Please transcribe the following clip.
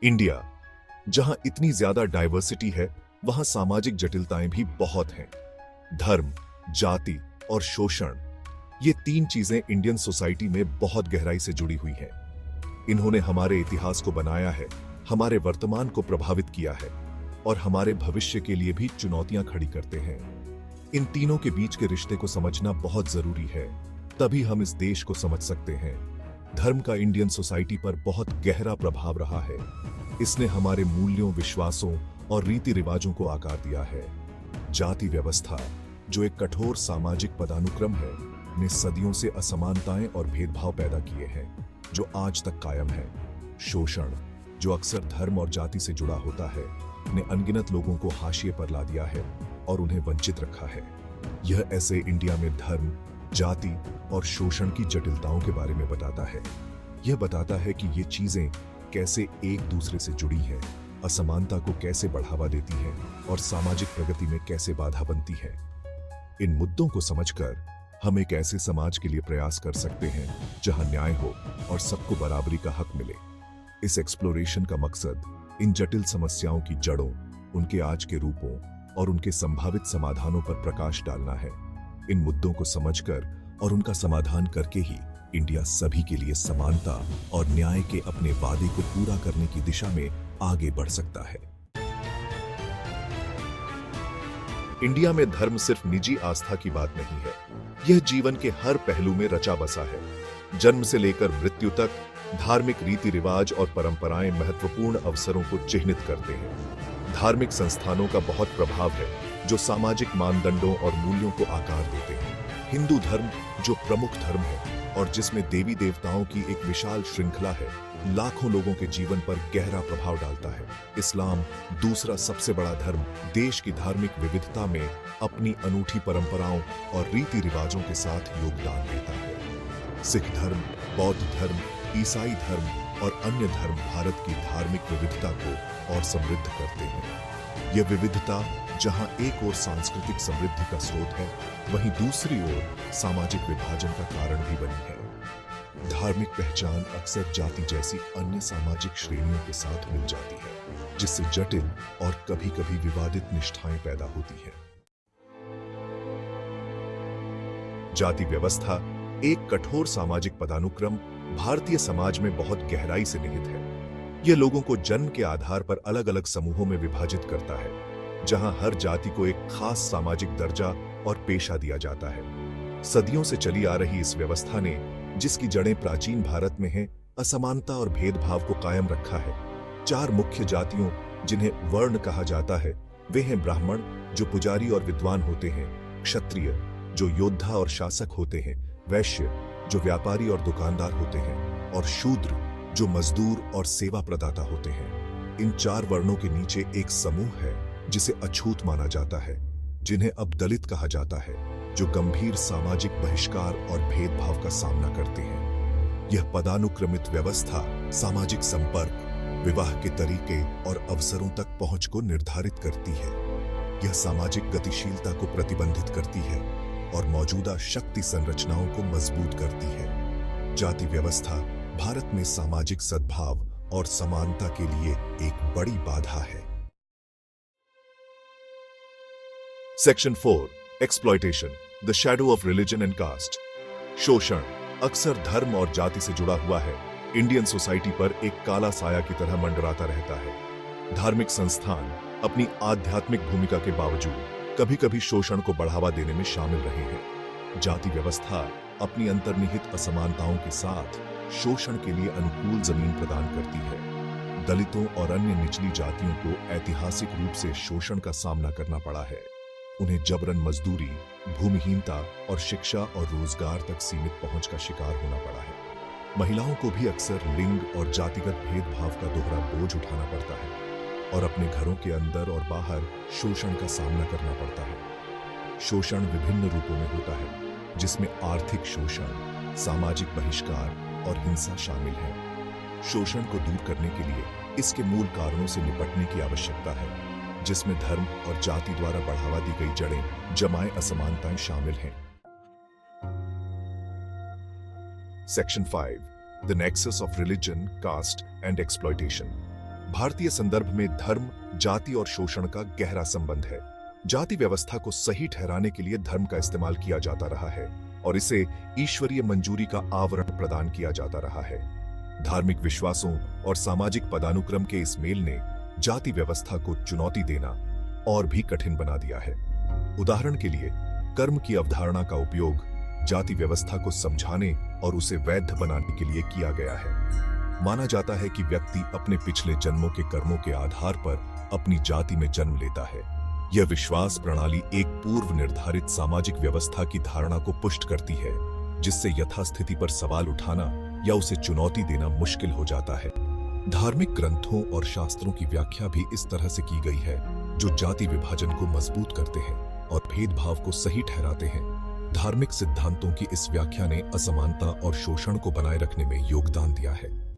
India, जहां इतनी ज्यादा डाइवर्सिटी है, वहां सामाजिक जटिलताएं भी बहुत हैं। धर्म, जाति और शोषण, ये तीन चीजें इंडियन सोसाइटी में बहुत गहराई से जुड़ी हुई हैं। इन्होंने हमारे इतिहास को बनाया है, हमारे वर्तमान को प्रभावित किया है और हमारे भविष्य के लिए भी चुनौतियां खड़ी करते हैं। इन तीनों के बीच के रिश्ते को समझना बहुत जरूरी है, तभी हम इस देश को समझ सकते हैं। धर्म का इंडियन सोसाइटी पर बहुत गहरा प्रभाव रहा है। इसने हमारे मूल्यों, विश्वासों और रीति रिवाजों को आकार दिया है। जाति व्यवस्था, जो एक कठोर सामाजिक पदानुक्रम है, ने सदियों से असमानताएं और भेदभाव पैदा किए हैं, जो आज तक कायम है। शोषण, जो अक्सर धर्म और जाति से जुड़ा होता है, ने अनगिनत लोगों को हाशिए पर ला दिया है और उन्हें वंचित रखा है। यह ऐसे इंडिया में धर्म, जाति और शोषण की जटिलताओं के बारे में बताता है। यह बताता है कि ये चीजें कैसे एक दूसरे से जुड़ी हैं, असमानता को कैसे बढ़ावा देती हैं और सामाजिक प्रगति में कैसे बाधा बनती है। इन मुद्दों को समझकर हम एक ऐसे समाज के लिए प्रयास कर सकते हैं जहां न्याय हो और सबको बराबरी का हक मिले। इस एक्सप्लोरेशन का मकसद इन जटिल समस्याओं की जड़ों, उनके आज के रूपों और उनके संभावित समाधानों पर प्रकाश डालना है। इन मुद्दों को समझकर और उनका समाधान करके ही इंडिया सभी के लिए समानता और न्याय के अपने वादे को पूरा करने की दिशा में आगे बढ़ सकता है। इंडिया में धर्म सिर्फ निजी आस्था की बात नहीं है, यह जीवन के हर पहलू में रचा बसा है। जन्म से लेकर मृत्यु तक धार्मिक रीति रिवाज और परंपराएं महत्वपूर्ण अवसरों को चिह्नित करते हैं। धार्मिक संस्थानों का बहुत प्रभाव है, जो सामाजिक मानदंडों और मूल्यों को आकार देते हैं। हिंदू धर्म, जो प्रमुख धर्म है और जिसमें देवी देवताओं की एक विशाल श्रृंखला है, लाखों लोगों के जीवन पर गहरा प्रभाव डालता है। इस्लाम, दूसरा सबसे बड़ा धर्म, देश की धार्मिक विविधता में अपनी अनूठी परंपराओं और रीति रिवाजों के साथ योगदान देता है। सिख धर्म, बौद्ध धर्म, ईसाई धर्म और अन्य धर्म भारत की धार्मिक विविधता को और समृद्ध करते हैं। यह विविधता जहां एक ओर सांस्कृतिक समृद्धि का स्रोत है, वहीं दूसरी ओर सामाजिक विभाजन का कारण भी बनी है। धार्मिक पहचान अक्सर जाति जैसी अन्य सामाजिक श्रेणियों के साथ मिल जाती है, जिससे जटिल और कभी-कभी विवादित निष्ठाएं पैदा होती हैं। जाति व्यवस्था, एक कठोर सामाजिक पदानुक्रम, भारतीय समाज में बहुत गहराई से निहित है। यह लोगों को जन्म के आधार पर अलग-अलग समूहों में विभाजित करता है, जहां हर जाति को एक खास सामाजिक दर्जा और पेशा दिया जाता है। सदियों से चली आ रही इस व्यवस्था ने, जिसकी जड़ें प्राचीन भारत में हैं, असमानता और भेदभाव को कायम रखा है। 4 मुख्य जातियों, जिन्हें वर्ण कहा जाता है, वे हैं ब्राह्मण, जो पुजारी और विद्वान होते हैं; क्षत्रिय, जो योद्धा और शासक होते हैं; वैश्य, जो व्यापारी और दुकानदार होते हैं; और शूद्र, जो मजदूर और सेवा प्रदाता होते हैं। इन 4 वर्णों के नीचे एक समूह है जिसे अछूत माना जाता है, जिन्हें अब दलित कहा जाता है, जो गंभीर सामाजिक बहिष्कार और भेदभाव का सामना करते हैं। यह पदानुक्रमित व्यवस्था सामाजिक संपर्क, विवाह के तरीके और अवसरों तक पहुंच को निर्धारित करती है। यह सामाजिक गतिशीलता को प्रतिबंधित करती है और मौजूदा शक्ति संरचनाओं को मजबूत करती है। जाति व्यवस्था भारत में सामाजिक सद्भाव और समानता के लिए एक बड़ी बाधा है। Section 4, exploitation, the shadow of religion and caste. शोषण अक्सर धर्म और जाति से जुड़ा हुआ है, इंडियन सोसाइटी पर एक काला साया की तरह मंडराता रहता है। धार्मिक संस्थान अपनी आध्यात्मिक भूमिका के बावजूद कभी-कभी शोषण को बढ़ावा देने में शामिल रहे हैं। जाति व्यवस्था अपनी अंतर्निहित असमानताओं के साथ शोषण के लिए अनुकूल जमीन प्रदान करती है। दलितों और अन्य निचली जातियों को ऐतिहासिक रूप से शोषण का सामना करना पड़ा है। उन्हें जबरन मजदूरी, भूमिहीनता और शिक्षा और रोजगार तक सीमित पहुंच का शिकार होना पड़ा है। महिलाओं को भी अक्सर लिंग और जातिगत भेदभाव का दोहरा बोझ उठाना पड़ता है और अपने घरों के अंदर और बाहर शोषण का सामना करना पड़ता है। शोषण विभिन्न रूपों में होता है, जिसमें आर्थिक शोषण, सामाजिक बहिष्कार और हिंसा शामिल है। शोषण को दूर करने के लिए इसके मूल कारणों से निपटने की आवश्यकता है, जिसमें धर्म और जाति द्वारा बढ़ावा दी गई जड़ें जमाए असमानताएं शामिल हैं। Section 5, the nexus of religion, caste and exploitation. भारतीय संदर्भ में धर्म, जाति और शोषण का गहरा संबंध है। जाति व्यवस्था को सही ठहराने के लिए धर्म का इस्तेमाल किया जाता रहा है और इसे ईश्वरीय मंजूरी का आवरण प्रदान किया जाता रहा है। धार्मिक विश्वासों और सामाजिक पदानुक्रम के इस मेल ने जाति व्यवस्था को चुनौती देना और भी कठिन बना दिया है। उदाहरण के लिए, कर्म की अवधारणा का उपयोग जाति व्यवस्था को समझाने और उसे वैध बनाने के लिए किया गया है। माना जाता है कि व्यक्ति अपने पिछले जन्मों के कर्मों के आधार पर अपनी जाति में जन्म लेता है। यह विश्वास प्रणाली एक पूर्व निर्धारित सामाजिक व्यवस्था की धारणा को पुष्ट करती है, जिससे यथास्थिति पर सवाल उठाना या उसे चुनौती देना मुश्किल हो जाता है। धार्मिक ग्रंथों और शास्त्रों की व्याख्या भी इस तरह से की गई है, जो जाति विभाजन को मजबूत करते हैं और भेदभाव को सही ठहराते हैं। धार्मिक सिद्धांतों की इस व्याख्या ने असमानता और शोषण को बनाए रखने में योगदान दिया है।